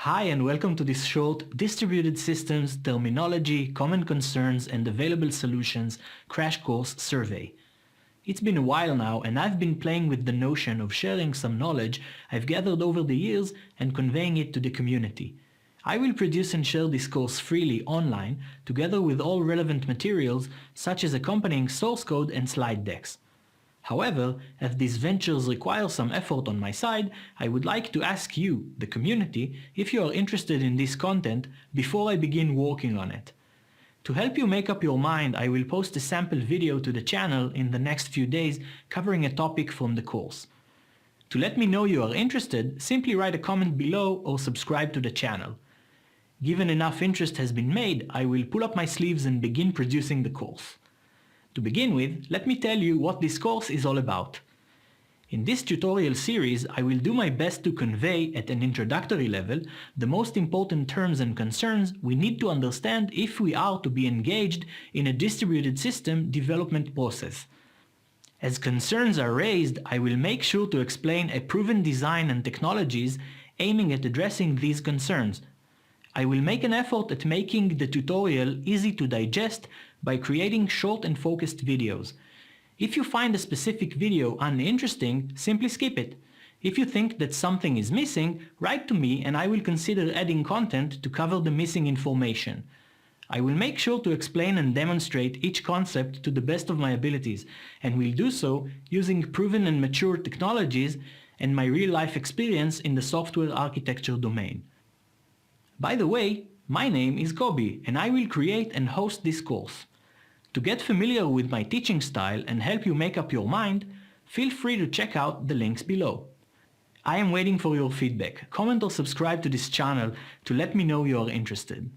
Hi and welcome to this short Distributed Systems Terminology, Common Concerns and Available Solutions crash course survey. It's been a while now and I've been playing with the notion of sharing some knowledge I've gathered over the years and conveying it to the community. I will produce and share this course freely online together with all relevant materials such as accompanying source code and slide decks. However, as these ventures require some effort on my side, I would like to ask you, the community, if you are interested in this content before I begin working on it. To help you make up your mind, I will post a sample video to the channel in the next few days covering a topic from the course. To let me know you are interested, simply write a comment below or subscribe to the channel. Given enough interest has been made, I will pull up my sleeves and begin producing the course. To begin with, let me tell you what this course is all about. In this tutorial series, I will do my best to convey at an introductory level the most important terms and concerns we need to understand if we are to be engaged in a distributed system development process. As concerns are raised, I will make sure to explain a proven design and technologies aiming at addressing these concerns. I will make an effort at making the tutorial easy to digest by creating short and focused videos. If you find a specific video uninteresting, simply skip it. If you think that something is missing, write to me and I will consider adding content to cover the missing information. I will make sure to explain and demonstrate each concept to the best of my abilities, and will do so using proven and mature technologies and my real-life experience in the software architecture domain. By the way, my name is Kobi and I will create and host this course. To get familiar with my teaching style and help you make up your mind, feel free to check out the links below. I am waiting for your feedback. Comment or subscribe to this channel to let me know you are interested.